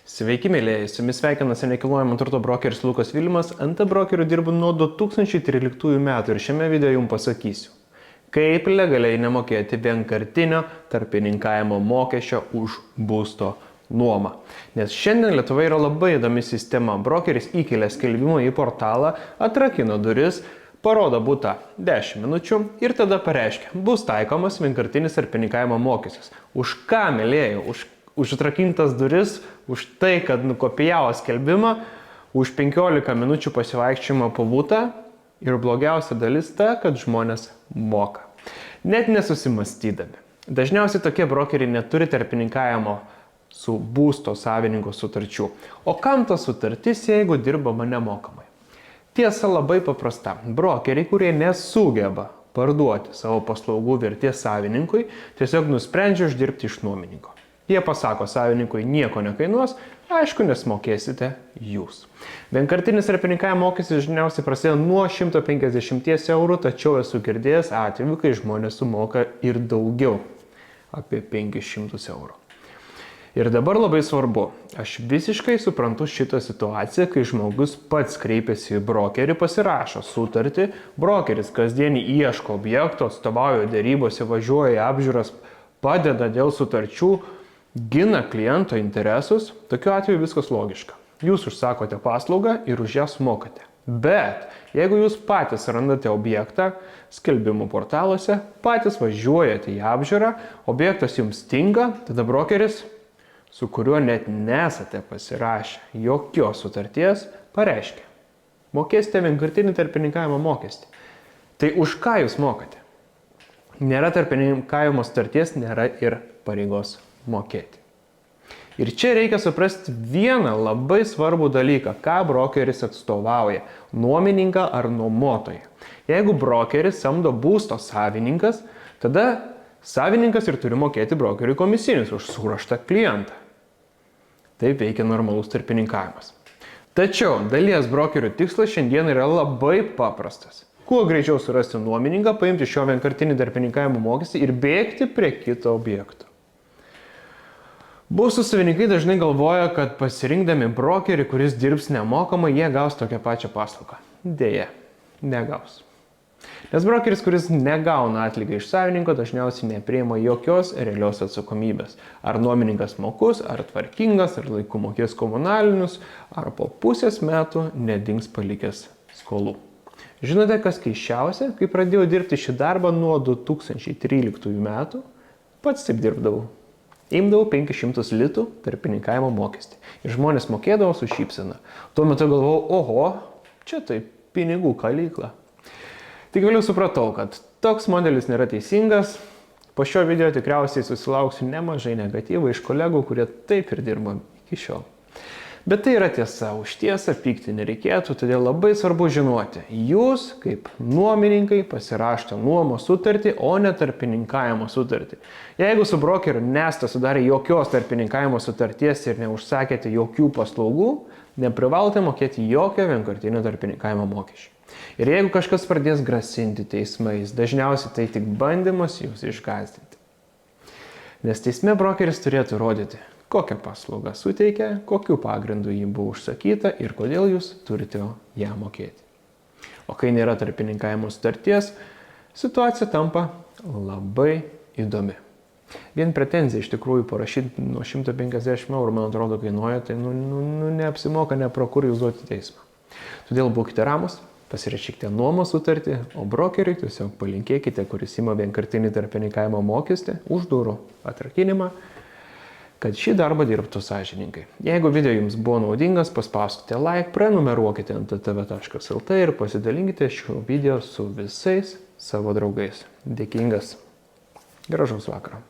Sveiki, mėlyjeji, su jumis sveikinasi nekilnojamo turto brokeris Lukas Vilimas. NT brokeriu dirbu nuo 2013 metų ir šiame video jums pasakysiu, kaip legaliai nemokėti vienkartinio tarpininkavimo mokesčio už būsto nuomą. Nes šiandien Lietuvoje yra labai įdomi sistema. Brokeris įkelia skelbimą į portalą, atrakino duris, parodo butą 10 minučių ir tada pareiškia, bus taikomas vienkartinis tarpininkavimo mokestis. Už ką, mėlyjeji? Už atrakintas duris, už tai, kad nukopijavo skelbimą, už 15 minučių pasivaikščiojimą po butą ir blogiausia dalis ta, kad žmonės moka. Net nesusimastydami. Dažniausiai tokie brokeriai neturi tarpininkavimo su būsto savininko sutarčių. O kam ta sutartis, jeigu dirbama nemokamai? Tiesa labai paprasta. Brokeriai, kurie nesugeba parduoti savo paslaugų vertės savininkui, tiesiog nusprendžia uždirbti iš nuomininko. Jie pasako savininkui nieko nekainuos, aišku, nes mokėsite jūs. Vienkartinis tarpininkavimo mokestis dažniausiai prasideda nuo 150 eurų, tačiau esu girdėjęs atvejų, kai žmonės sumoka ir daugiau, apie 500 eurų. Ir dabar labai svarbu, aš visiškai suprantu šitą situaciją, kai žmogus pats kreipiasi į brokerį, pasirašo sutartį, brokeris kasdienį ieško objekto, atstovauja dėrybose, važiuoja į apžiūras, padeda dėl sutarčių, gina kliento interesus, tokiu atveju viskas logiška. Jūs užsakote paslaugą ir už ją sumokate. Bet jeigu jūs patys randate objektą skelbimų portaluose, patys važiuojate į apžiūrą, objektas jums stinga, tada brokeris, su kuriuo net nesate pasirašę jokios sutarties, pareiškia, mokėsite vienkartinį tarpininkavimo mokestį. Tai už ką jūs mokate? Nėra tarpininkavimo sutarties, nėra ir pareigos mokėti. Ir čia reikia suprasti vieną labai svarbų dalyką, ką brokeris atstovauja – nuomininką ar nuomotoją. Jeigu brokeris samdo būsto savininkas, tada savininkas ir turi mokėti brokeriui komisinius už suraštą klientą. Taip veikia normalus tarpininkavimas. Tačiau dalies brokerių tikslas šiandien yra labai paprastas. Kuo greičiau surasti nuomininką, paimti šio vienkartinį tarpininkavimo mokestį ir bėgti prie kito objekto. Būstų savininkai dažnai galvoja, kad pasirinkdami brokerį, kuris dirbs nemokamai, jie gaus tokią pačią paslaugą. Deja, negaus. Nes brokeris, kuris negauna atlygį iš savininko, dažniausiai nepriima jokios realios atsakomybės. Ar nuomininkas mokus, ar tvarkingas, ar laiku mokės komunalinius, ar po pusės metų nedings palikęs skolų. Žinote, kas keisčiausia? Kai pradėjau dirbti šį darbą nuo 2013 metų, pats taip dirbdavau. Imdavau 500 litų tarpininkavimo mokestį. Ir žmonės mokėdavo su šypsena. Tuo metu galvojau, oho, čia tai pinigų kalykla. Tik vėliau supratau, kad toks modelis nėra teisingas. Po šio video tikriausiai susilauksiu nemažai negatyvų iš kolegų, kurie taip ir dirba iki šiol. Bet tai yra tiesa, už tiesą pykti nereikėtų, todėl labai svarbu žinoti, jūs kaip nuomininkai pasirašote nuomos sutartį, o ne tarpininkavimo sutartį. Jeigu su brokeriu nesate sudarę jokios tarpininkavimo sutarties ir neužsakėte jokių paslaugų, neprivalote mokėti jokio vienkartinio tarpininkavimo mokesčio. Ir jeigu kažkas pradės grasinti teismais, dažniausiai tai tik bandymas jūs išgąsdinti. Nes teisme brokeris turėtų rodyti, kokią paslaugą suteikia, kokiu pagrindu jį buvo užsakyta ir kodėl jūs turite ją mokėti. O kai nėra tarpininkavimo sutarties, situacija tampa labai įdomi. Vien pretenzija iš tikrųjų parašyti nuo 150 eurų, man atrodo, kainuoja, tai neapsimoka neprokurizuoti teismą. Todėl būkite ramus, pasirašykite nuomos sutartį, o brokeriui tiesiog palinkėkite, kuris ima vienkartinį tarpininkavimo mokestį, už durų atrakinimą, kad šį darbą dirbtų sąžiningai. Jeigu video jums buvo naudingas, paspauskite like, prenumeruokite ant ttv.lt ir pasidalinkite šiuo video su visais savo draugais. Dėkingas. Gražaus vakaro.